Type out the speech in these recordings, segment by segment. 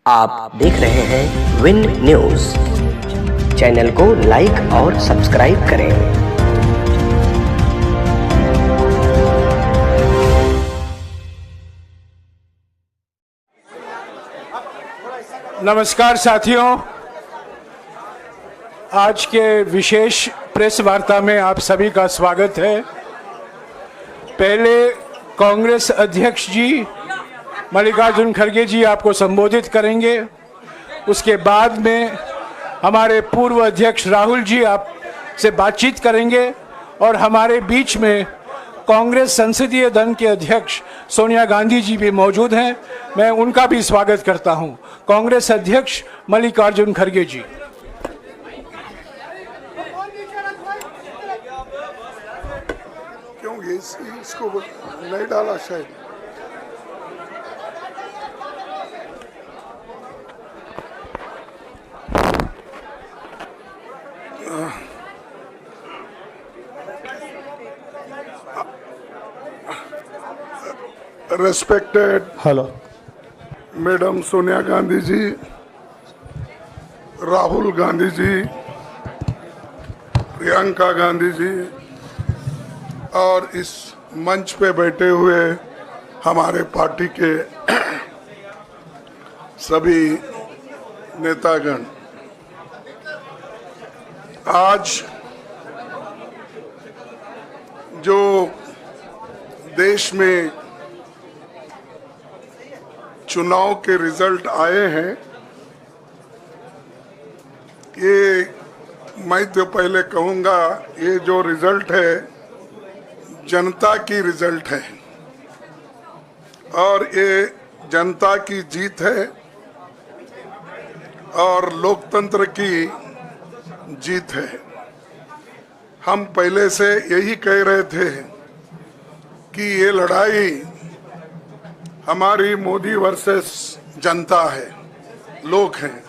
आप देख रहे हैं विन न्यूज। चैनल को लाइक और सब्सक्राइब करें। नमस्कार साथियों, आज के विशेष प्रेस वार्ता में आप सभी का स्वागत है। पहले कांग्रेस अध्यक्ष जी मल्लिकार्जुन खड़गे जी आपको संबोधित करेंगे। उसके बाद में हमारे पूर्व अध्यक्ष राहुल जी आपसे बातचीत करेंगे और हमारे बीच में कांग्रेस संसदीय दल के अध्यक्ष सोनिया गांधी जी भी मौजूद हैं। मैं उनका भी स्वागत करता हूं। कांग्रेस अध्यक्ष मल्लिकार्जुन खड़गे जी। क्यों इसको नहीं डाला शायद। Respected मैडम सोनिया गांधी जी, राहुल गांधी जी, प्रियंका गांधी जी और इस मंच पे बैठे हुए हमारे पार्टी के सभी नेतागण, आज जो देश में चुनाव के रिजल्ट आए हैं, ये मैं तो पहले कहूँगा, ये जो रिजल्ट है जनता की रिजल्ट है और ये जनता की जीत है और लोकतंत्र की जीत है। हम पहले से यही कह रहे थे कि ये लड़ाई हमारी मोदी वर्सेस जनता है, लोग हैं।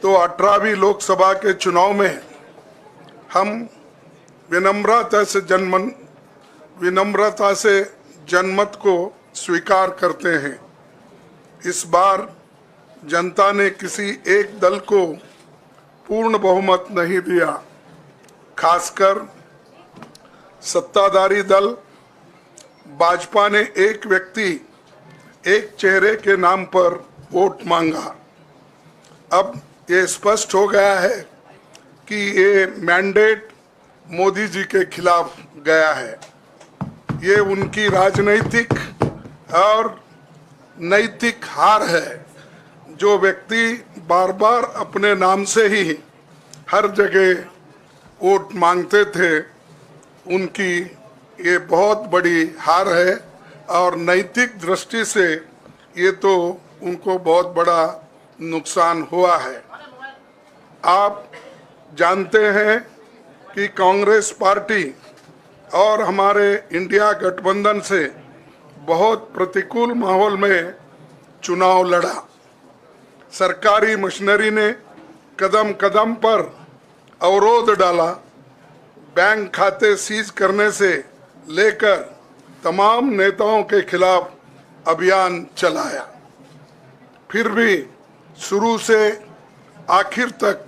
तो 18वीं लोकसभा के चुनाव में हम विनम्रता से जनमत को स्वीकार करते हैं। इस बार जनता ने किसी एक दल को पूर्ण बहुमत नहीं दिया, खासकर सत्ताधारी दल भाजपा ने एक व्यक्ति एक चेहरे के नाम पर वोट मांगा। अब ये स्पष्ट हो गया है कि ये मैंडेट मोदी जी के खिलाफ गया है। ये उनकी राजनीतिक और नैतिक हार है। जो व्यक्ति बार बार अपने नाम से ही हर जगह वोट मांगते थे, उनकी ये बहुत बड़ी हार है और नैतिक दृष्टि से ये तो उनको बहुत बड़ा नुकसान हुआ है। आप जानते हैं कि कांग्रेस पार्टी और हमारे इंडिया गठबंधन से बहुत प्रतिकूल माहौल में चुनाव लड़ा। सरकारी मशीनरी ने कदम कदम पर अवरोध डाला। बैंक खाते सीज करने से लेकर तमाम नेताओं के खिलाफ अभियान चलाया। फिर भी शुरू से आखिर तक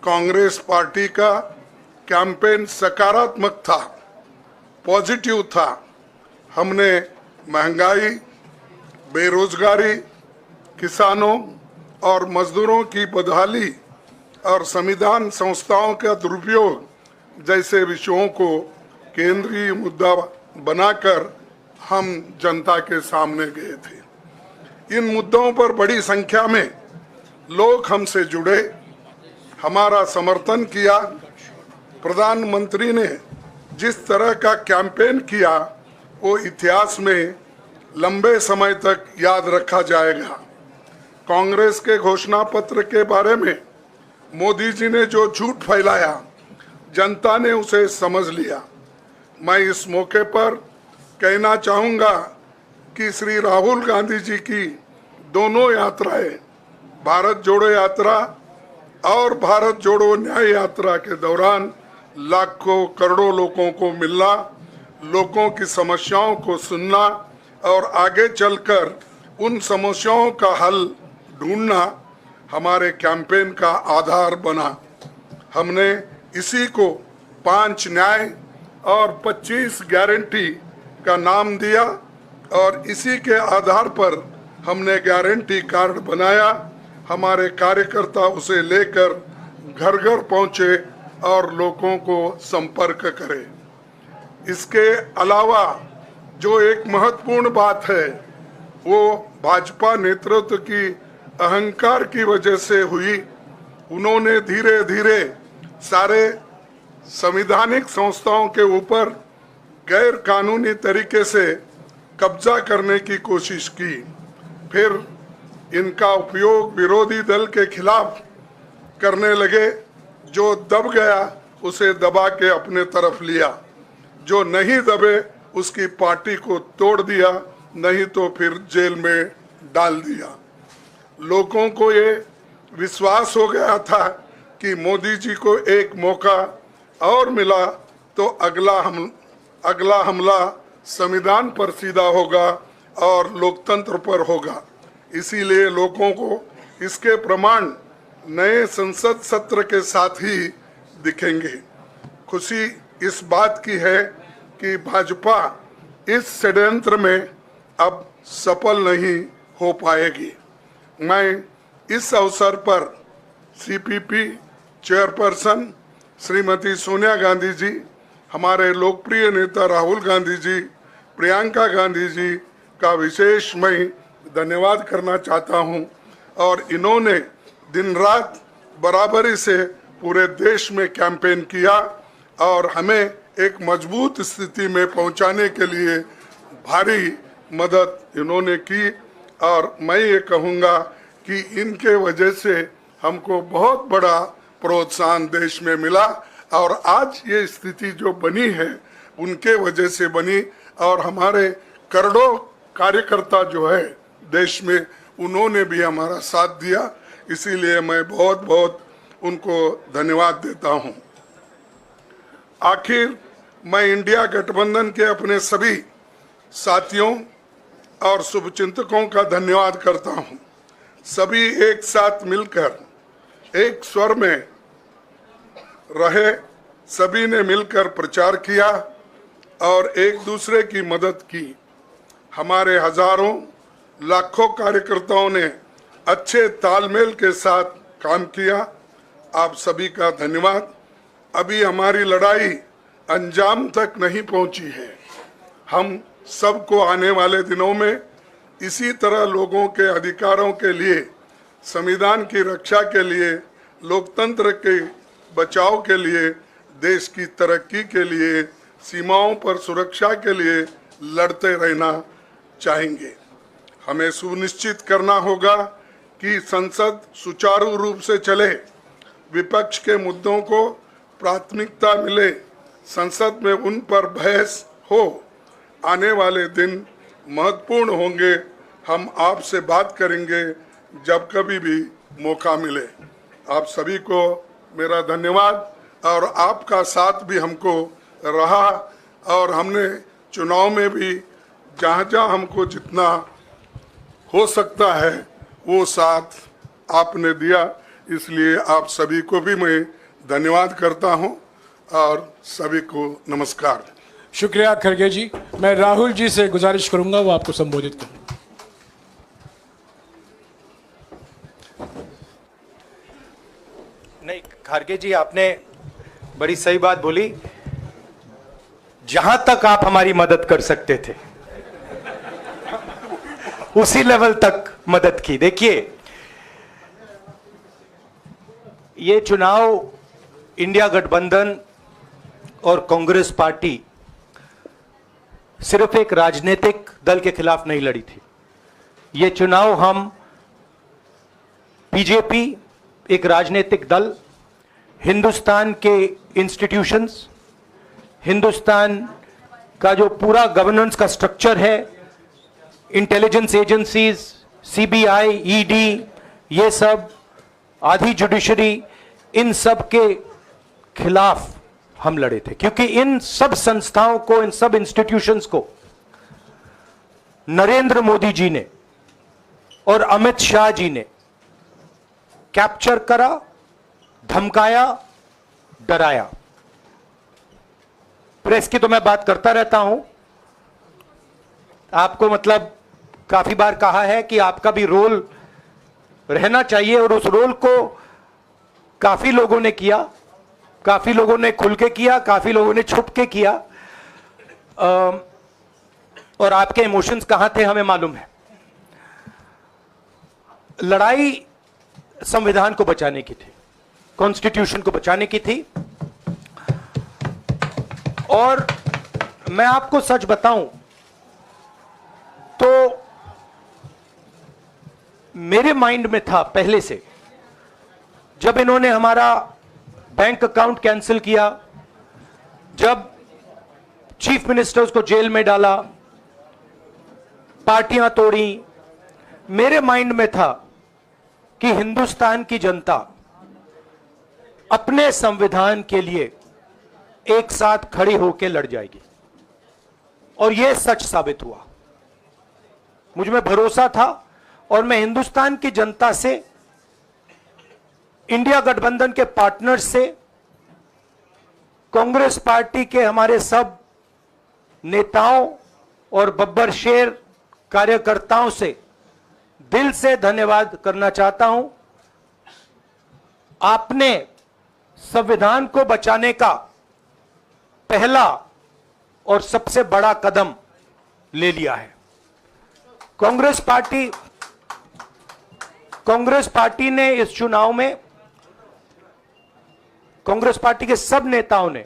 कांग्रेस पार्टी का कैंपेन सकारात्मक था, पॉजिटिव था। हमने महंगाई, बेरोजगारी, किसानों और मजदूरों की बदहाली और संविधान संस्थाओं का दुरुपयोग जैसे विषयों को केंद्रीय मुद्दा बनाकर हम जनता के सामने गए थे। इन मुद्दों पर बड़ी संख्या में लोग हमसे जुड़े, हमारा समर्थन किया। प्रधानमंत्री ने जिस तरह का कैंपेन किया वो इतिहास में लंबे समय तक याद रखा जाएगा। कांग्रेस के घोषणा पत्र के बारे में मोदी जी ने जो झूठ फैलाया, जनता ने उसे समझ लिया। मैं इस मौके पर कहना चाहूँगा कि श्री राहुल गांधी जी की दोनों यात्राएं, भारत जोड़ो यात्रा और भारत जोड़ो न्याय यात्रा के दौरान लाखों करोड़ों लोगों को मिलना, लोगों की समस्याओं को सुनना और आगे चलकर उन समस्याओं का हल ढूंढना हमारे कैंपेन का आधार बना। हमने इसी को 5 न्याय और 25 गारंटी का नाम दिया और इसी के आधार पर हमने गारंटी कार्ड बनाया। हमारे कार्यकर्ता उसे लेकर घर घर पहुंचे और लोगों को संपर्क करे। इसके अलावा जो एक महत्वपूर्ण बात है वो भाजपा नेतृत्व की अहंकार की वजह से हुई। उन्होंने धीरे धीरे सारे संवैधानिक संस्थाओं के ऊपर गैर कानूनी तरीके से कब्जा करने की कोशिश की। फिर इनका उपयोग विरोधी दल के खिलाफ करने लगे। जो दब गया उसे दबा के अपने तरफ लिया, जो नहीं दबे उसकी पार्टी को तोड़ दिया, नहीं तो फिर जेल में डाल दिया। लोगों को ये विश्वास हो गया था कि मोदी जी को एक मौका और मिला तो अगला हमला संविधान पर सीधा होगा और लोकतंत्र पर होगा। इसीलिए लोगों को इसके प्रमाण नए संसद सत्र के साथ ही दिखेंगे। खुशी इस बात की है कि भाजपा इस षड्यंत्र में अब सफल नहीं हो पाएगी। मैं इस अवसर पर सीपीपी चेयरपर्सन श्रीमती सोनिया गांधी जी, हमारे लोकप्रिय नेता राहुल गांधी जी, प्रियंका गांधी जी का विशेष मैं धन्यवाद करना चाहता हूं। और इन्होंने दिन रात बराबरी से पूरे देश में कैंपेन किया और हमें एक मजबूत स्थिति में पहुंचाने के लिए भारी मदद इन्होंने की। और मैं ये कहूँगा कि इनके वजह से हमको बहुत बड़ा प्रोत्साहन देश में मिला और आज ये स्थिति जो बनी है उनके वजह से बनी। और हमारे करोड़ों कार्यकर्ता जो है देश में, उन्होंने भी हमारा साथ दिया। इसीलिए मैं बहुत बहुत उनको धन्यवाद देता हूं। आखिर मैं इंडिया गठबंधन के अपने सभी साथियों और शुभचिंतकों का धन्यवाद करता हूं। सभी एक साथ मिलकर एक स्वर में रहे, सभी ने मिलकर प्रचार किया और एक दूसरे की मदद की। हमारे हजारों लाखों कार्यकर्ताओं ने अच्छे तालमेल के साथ काम किया। आप सभी का धन्यवाद। अभी हमारी लड़ाई अंजाम तक नहीं पहुंची है। हम सबको आने वाले दिनों में इसी तरह लोगों के अधिकारों के लिए, संविधान की रक्षा के लिए, लोकतंत्र के बचाव के लिए, देश की तरक्की के लिए, सीमाओं पर सुरक्षा के लिए लड़ते रहना चाहेंगे। हमें सुनिश्चित करना होगा कि संसद सुचारू रूप से चले, विपक्ष के मुद्दों को प्राथमिकता मिले, संसद में उन पर बहस हो। आने वाले दिन महत्वपूर्ण होंगे। हम आपसे बात करेंगे जब कभी भी मौका मिले। आप सभी को मेरा धन्यवाद और आपका साथ भी हमको रहा और हमने चुनाव में भी जहाँ हमको जितना हो सकता है वो साथ आपने दिया। इसलिए आप सभी को भी मैं धन्यवाद करता हूं और सभी को नमस्कार। शुक्रिया खड़गे जी। मैं राहुल जी से गुजारिश करूंगा वो आपको संबोधित करें। नहीं, खड़गे जी आपने बड़ी सही बात बोली। जहां तक आप हमारी मदद कर सकते थे उसी लेवल तक मदद की। देखिए, ये चुनाव इंडिया गठबंधन और कांग्रेस पार्टी सिर्फ एक राजनीतिक दल के खिलाफ नहीं लड़ी थी। ये चुनाव हम बीजेपी, एक राजनीतिक दल, हिंदुस्तान के इंस्टीट्यूशंस, हिंदुस्तान का जो पूरा गवर्नेंस का स्ट्रक्चर है, इंटेलिजेंस एजेंसीज, सीबीआई, ईडी, ये सब, आधी जुडिशरी, इन सब के खिलाफ हम लड़े थे। क्योंकि इन सब संस्थाओं को, इन सब इंस्टीट्यूशंस को नरेंद्र मोदी जी ने और अमित शाह जी ने कैप्चर करा, धमकाया, डराया। प्रेस की तो मैं बात करता रहता हूं, आपको मतलब काफी बार कहा है कि आपका भी रोल रहना चाहिए, और उस रोल को काफी लोगों ने किया, काफी लोगों ने खुल के किया, काफी लोगों ने छुप के किया, और आपके इमोशंस कहां थे हमें मालूम है। लड़ाई संविधान को बचाने की थी, कॉन्स्टिट्यूशन को बचाने की थी। और मैं आपको सच बताऊं तो मेरे माइंड में था पहले से, जब इन्होंने हमारा बैंक अकाउंट कैंसिल किया, जब चीफ मिनिस्टर्स को जेल में डाला, पार्टियां तोड़ी, मेरे माइंड में था कि हिंदुस्तान की जनता अपने संविधान के लिए एक साथ खड़ी होकर लड़ जाएगी, और यह सच साबित हुआ। मुझ में भरोसा था, और मैं हिंदुस्तान की जनता से, इंडिया गठबंधन के पार्टनर्स से, कांग्रेस पार्टी के हमारे सब नेताओं और बब्बर शेर कार्यकर्ताओं से दिल से धन्यवाद करना चाहता हूं। आपने संविधान को बचाने का पहला और सबसे बड़ा कदम ले लिया है। कांग्रेस पार्टी ने इस चुनाव में, कांग्रेस पार्टी के सब नेताओं ने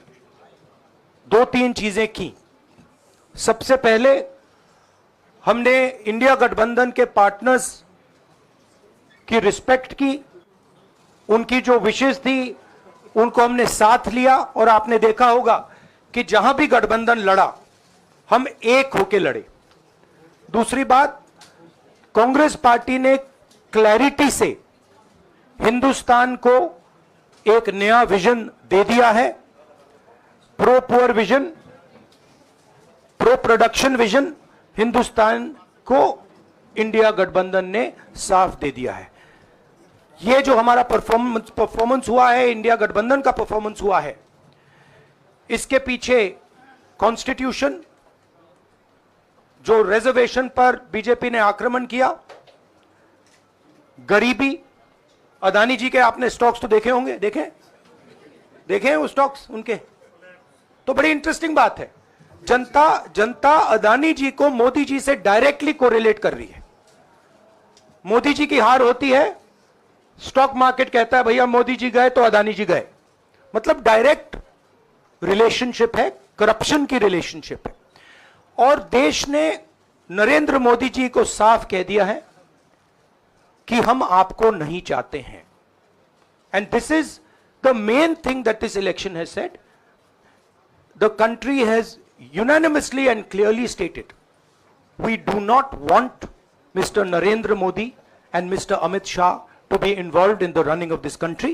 2-3 चीजें की। सबसे पहले हमने इंडिया गठबंधन के पार्टनर्स की रिस्पेक्ट की, उनकी जो विशेष थी उनको हमने साथ लिया, और आपने देखा होगा कि जहां भी गठबंधन लड़ा हम एक होकर लड़े। दूसरी बात, कांग्रेस पार्टी ने क्लैरिटी से हिंदुस्तान को एक नया विजन दे दिया है, pro poor vision, pro production vision Hindustan को इंडिया गठबंधन ने साफ दे दिया है। यह जो हमारा परफॉर्मेंस हुआ है, इंडिया गठबंधन का परफॉर्मेंस हुआ है, इसके पीछे कॉन्स्टिट्यूशन, जो रिजर्वेशन पर बीजेपी ने आक्रमण किया, गरीबी, अदानी जी के आपने स्टॉक्स तो देखे होंगे, देखे हैं वो स्टॉक्स उनके, तो बड़ी इंटरेस्टिंग बात है। जनता अदानी जी को मोदी जी से डायरेक्टली कोरिलेट कर रही है। मोदी जी की हार होती है, स्टॉक मार्केट कहता है भैया मोदी जी गए तो अदानी जी गए, मतलब डायरेक्ट रिलेशनशिप है, करप्शन की रिलेशनशिप है। और देश ने नरेंद्र मोदी जी को साफ कह दिया है कि हम आपको नहीं चाहते हैं। And this is the main thing that this election has said. The country has unanimously and clearly stated, we do not want Mr. Narendra Modi and Mr. Amit Shah to be involved in the running of this country.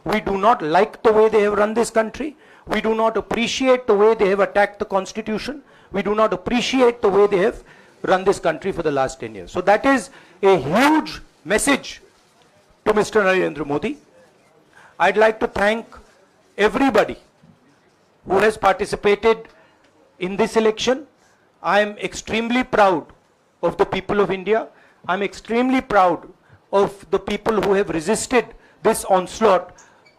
We do not like the way they have run this country. We do not appreciate the way they have attacked the constitution. We do not appreciate the way they have run this country for the last 10 years. So that is a huge message to Mr. Narendra Modi. I'd like to thank everybody who has participated in this election. I am extremely proud of the people of India. I'm extremely proud of the people who have resisted this onslaught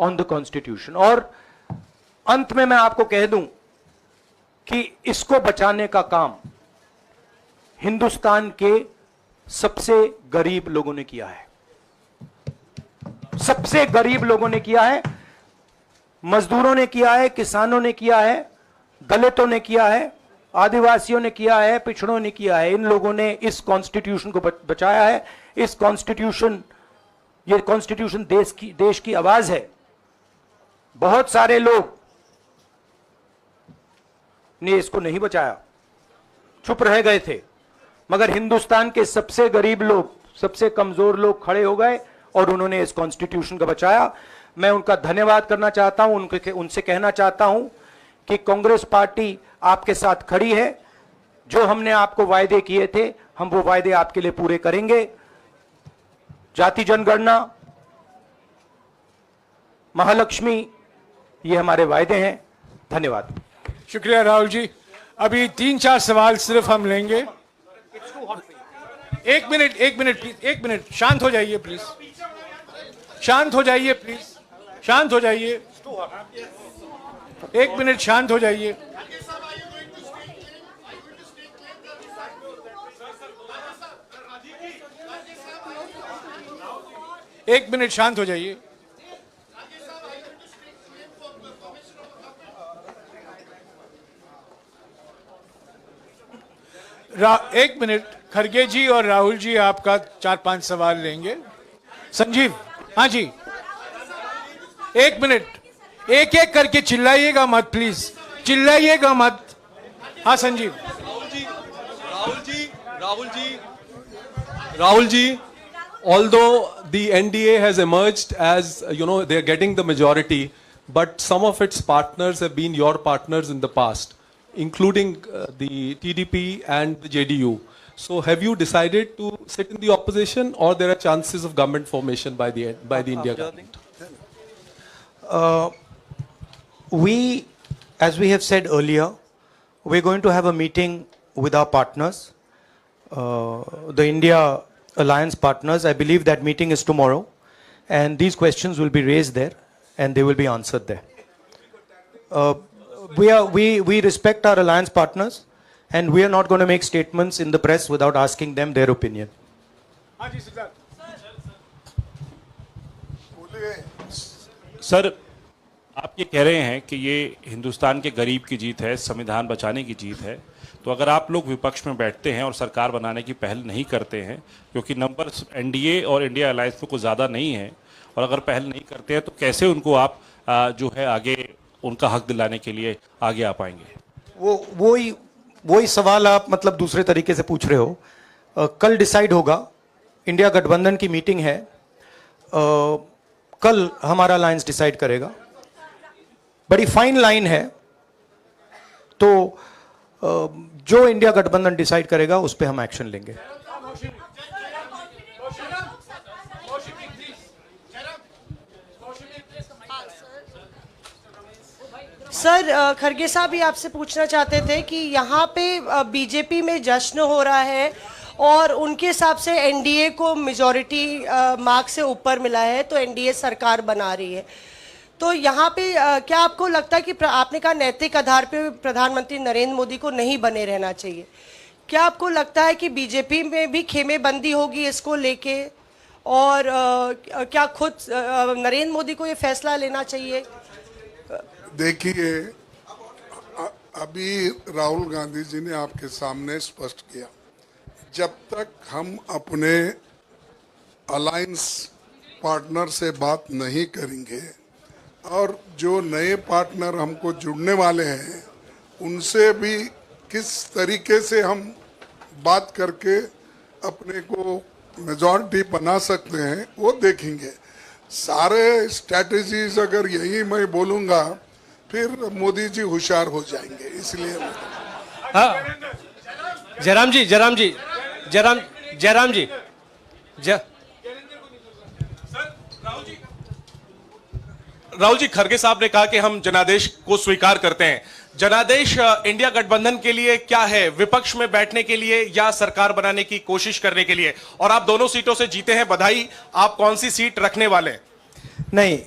on the constitution. और अंत में मैं आपको कह दूं कि इसको बचाने का काम हिंदुस्तान के सबसे गरीब लोगों ने किया है, सबसे गरीब लोगों ने किया है, मजदूरों ने किया है, किसानों ने किया है, दलितों ने किया है, आदिवासियों ने किया है, पिछड़ों ने किया है। इन लोगों ने इस कॉन्स्टिट्यूशन को बचाया है। इस कॉन्स्टिट्यूशन, ये कॉन्स्टिट्यूशन देश की आवाज है। बहुत सारे लोग ने इसको नहीं बचाया, चुप रह गए थे, मगर हिंदुस्तान के सबसे गरीब लोग, सबसे कमजोर लोग खड़े हो गए और उन्होंने इस कॉन्स्टिट्यूशन को बचाया। मैं उनका धन्यवाद करना चाहता हूं, उनसे कहना चाहता हूं कि कांग्रेस पार्टी आपके साथ खड़ी है। जो हमने आपको वायदे किए थे, हम वो वायदे आपके लिए पूरे करेंगे। जाति जनगणना, महालक्ष्मी, ये हमारे वायदे हैं। धन्यवाद। शुक्रिया राहुल जी। अभी 3-4 सवाल सिर्फ हम लेंगे। एक मिनट प्लीज, एक मिनट, शांत हो जाइए प्लीज, शांत हो जाइए प्लीज, शांत हो जाइए, एक मिनट शांत हो जाइए। एक मिनट शांत हो जाइए। एक मिनट, खरगे जी और राहुल जी आपका 4-5 सवाल लेंगे। संजीव, हाँ जी, एक मिनट, एक एक करके चिल्लाइएगा मत प्लीज, चिल्लाइएगा मत। हाँ Sanjeev. Rahul ji, although the NDA has emerged as, they're getting the majority, but some of its partners have been your partners in the past, including the TDP and the JDU. So have you decided to sit in the opposition, or there are chances of government formation by the India government? As we have said earlier, we're going to have a meeting with our partners, the India Alliance partners. I believe that meeting is tomorrow, and these questions will be raised there, and they will be answered there. We respect our alliance partners, and we are not going to make statements in the press without asking them their opinion. Sir, आप ये कह रहे हैं कि ये हिंदुस्तान के गरीब की जीत है, संविधान बचाने की जीत है, तो अगर आप लोग विपक्ष में बैठते हैं और सरकार बनाने की पहल नहीं करते हैं, क्योंकि नंबर एनडीए और इंडिया अलायंस में कुछ ज़्यादा नहीं है, और अगर पहल नहीं करते हैं तो कैसे उनको आप जो है आगे उनका हक दिलाने के लिए आगे आ पाएंगे? वही सवाल आप मतलब दूसरे तरीके से पूछ रहे हो। कल डिसाइड होगा, इंडिया गठबंधन की मीटिंग है, कल हमारा अलायंस डिसाइड करेगा। बड़ी फाइन लाइन है, तो जो इंडिया गठबंधन डिसाइड करेगा उस पे हम एक्शन लेंगे। सर, खरगे साहब भी आपसे पूछना चाहते थे कि यहाँ पे बीजेपी में जश्न हो रहा है और उनके हिसाब से एनडीए को मेजॉरिटी मार्क्स से ऊपर मिला है, तो एनडीए सरकार बना रही है। तो यहाँ पे क्या आपको लगता है कि आपने कहा नैतिक आधार पे प्रधानमंत्री नरेंद्र मोदी को नहीं बने रहना चाहिए, क्या आपको लगता है कि बीजेपी में भी खेमेबंदी होगी इसको लेके, और क्या खुद नरेंद्र मोदी को ये फैसला लेना चाहिए? देखिए, अभी राहुल गांधी जी ने आपके सामने स्पष्ट किया, जब तक हम अपने अलायंस पार्टनर से बात नहीं करेंगे और जो नए पार्टनर हमको जुड़ने वाले हैं उनसे भी किस तरीके से हम बात करके अपने को मेजॉरिटी बना सकते हैं वो देखेंगे। सारे स्ट्रैटेजीज अगर यही मैं बोलूँगा फिर मोदी जी होशियार हो जाएंगे, इसलिए हाँ, जयराम जी राहुल जी, खरगे साहब ने कहा कि हम जनादेश को स्वीकार करते हैं। जनादेश इंडिया गठबंधन के लिए क्या है? विपक्ष में बैठने के लिए या सरकार बनाने की कोशिश करने के लिए? और आप दोनों सीटों से जीते हैं, बधाई। आप कौन सी सीट रखने वाले हैं? नहीं,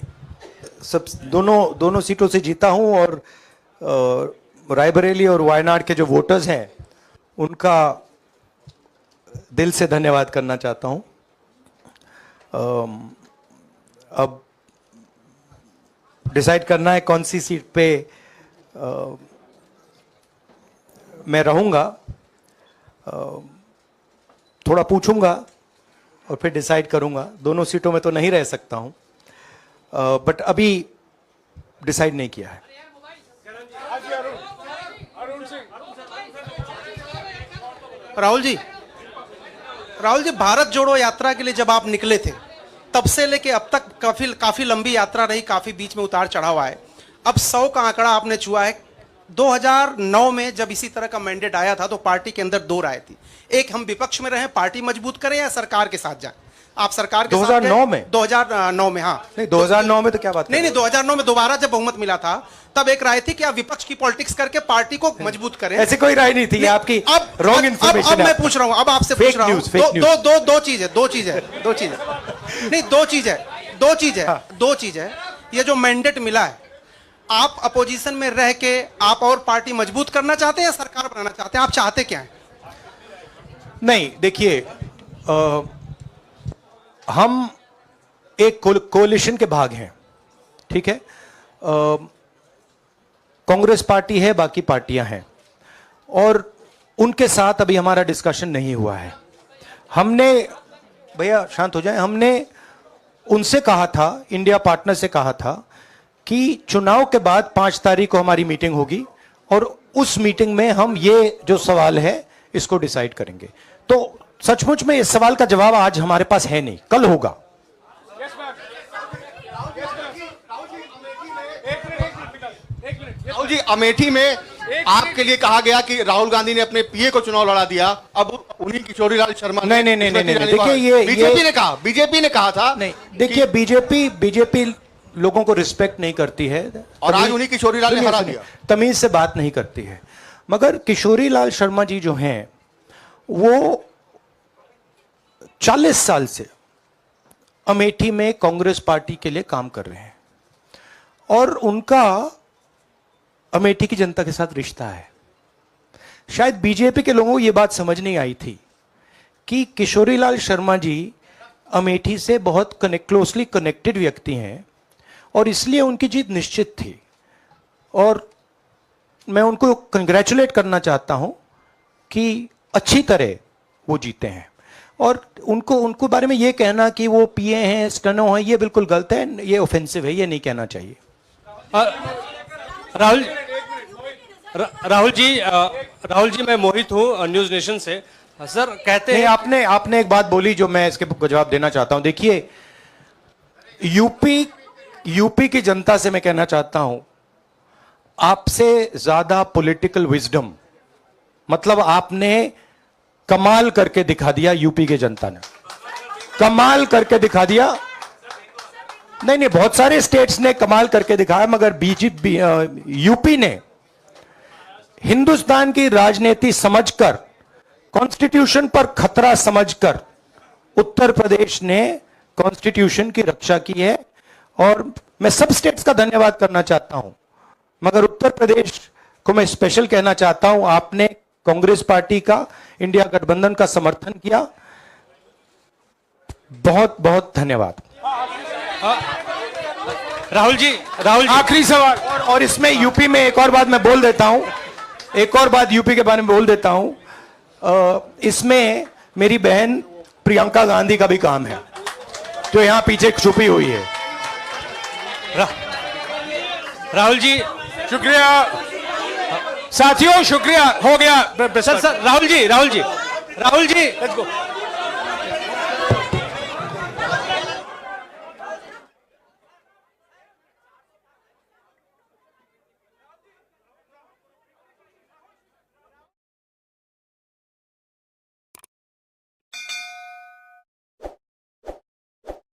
सब दोनों सीटों से जीता हूं, और रायबरेली और वायनाड के जो वोटर्स हैं उनका दिल से धन्यवाद करना चाहता हूं। अब डिसाइड करना है कौन सी सीट पे मैं रहूंगा, थोड़ा पूछूंगा और फिर डिसाइड करूंगा। दोनों सीटों में तो नहीं रह सकता हूं, बट अभी डिसाइड नहीं किया है। राहुल जी, भारत जोड़ो यात्रा के लिए जब आप निकले थे तब से लेके अब तक काफी लंबी यात्रा रही, काफी बीच में उतार चढ़ाव आए। अब 100 का आंकड़ा आपने छुआ है। 2009 में जब इसी तरह का मैंडेट आया था तो पार्टी के अंदर 2 राय थी, एक हम विपक्ष में रहें, पार्टी मजबूत करें, या सरकार के साथ जाएं। आप सरकार के 2009 में? 2009 में, हाँ। नहीं 2009 में तो क्या बात कर नहीं रहे नहीं, 2009 में दोबारा जब बहुमत मिला था तब एक राय थी कि आप विपक्ष की पॉलिटिक्स करके पार्टी को मजबूत करें। हो? ऐसी कोई राय नहीं थी, ये आपकी रॉन्ग इन्फॉर्मेशन अब मैं पूछ रहा हूं, अब आपसे पूछ रहा हूं, दो चीज है नहीं, दो चीज है। ये जो मैंडेट मिला है, आप अपोजिशन में रह के आप और पार्टी मजबूत करना चाहते हैं या सरकार बनाना चाहते हैं? आप चाहते क्या है? नहीं देखिए, हम एक कोalition के भाग हैं, ठीक है। कांग्रेस पार्टी है, बाकी पार्टियां हैं, और उनके साथ अभी हमारा डिस्कशन नहीं हुआ है। हमने, भैया शांत हो जाए, हमने उनसे कहा था, इंडिया पार्टनर से कहा था कि चुनाव के बाद 5 तारीख को हमारी मीटिंग होगी और उस मीटिंग में हम ये जो सवाल है इसको डिसाइड करेंगे। तो सचमुच में इस सवाल का जवाब आज हमारे पास है नहीं, कल होगा। राहुल जी, अमेठी में आपके लिए कहा गया कि राहुल गांधी ने अपने पीए को चुनाव लड़ा दिया, अब उन्हीं किशोरीलाल शर्मा नहीं, देखिए ये बीजेपी ने कहा था। नहीं देखिए, बीजेपी लोगों को रिस्पेक्ट नहीं करती है और आज उन्हीं किशोरीलाल ने हरा दिया, तमीज से बात नहीं करती है। मगर किशोरीलाल शर्मा जी जो हैं वो 40 साल से अमेठी में कांग्रेस पार्टी के लिए काम कर रहे हैं और उनका अमेठी की जनता के साथ रिश्ता है। शायद बीजेपी के लोगों को यह बात समझ नहीं आई थी कि किशोरीलाल शर्मा जी अमेठी से बहुत क्लोजली कनेक्टेड व्यक्ति हैं और इसलिए उनकी जीत निश्चित थी। और मैं उनको कंग्रेचुलेट करना चाहता हूं कि अच्छी तरह वो जीते हैं। और उनको बारे में ये कहना कि वो पीए हैं, स्टेनो हैं, ये बिल्कुल गलत है, ये ऑफेंसिव है, ये नहीं कहना चाहिए। राहुल जी मैं मोहित हूँ न्यूज नेशन से। सर कहते हैं, आपने एक बात बोली जो मैं इसके जवाब देना चाहता हूं। देखिए, यूपी की जनता से मैं कहना चाहता हूं, आपसे ज्यादा पॉलिटिकल विजडम, मतलब आपने कमाल करके दिखा दिया। यूपी की जनता ने कमाल करके दिखा दिया। नहीं, बहुत सारे स्टेट्स ने कमाल करके दिखाया, मगर बीजेपी यूपी ने हिंदुस्तान की राजनीति समझकर, कॉन्स्टिट्यूशन पर खतरा समझकर उत्तर प्रदेश ने कॉन्स्टिट्यूशन की रक्षा की है। और मैं सब स्टेट्स का धन्यवाद करना चाहता हूं, मगर उत्तर प्रदेश को मैं स्पेशल कहना चाहता हूं। आपने कांग्रेस पार्टी का, इंडिया गठबंधन का समर्थन किया, बहुत बहुत धन्यवाद। राहुल जी आखिरी सवाल। और इसमें यूपी में एक और बात मैं बोल देता हूं, एक और बात यूपी के बारे में बोल देता हूं। इसमें मेरी बहन प्रियंका गांधी का भी काम है, जो यहां पीछे छुपी हुई है। राहुल जी शुक्रिया साथियों, शुक्रिया, हो गया। सर राहुल जी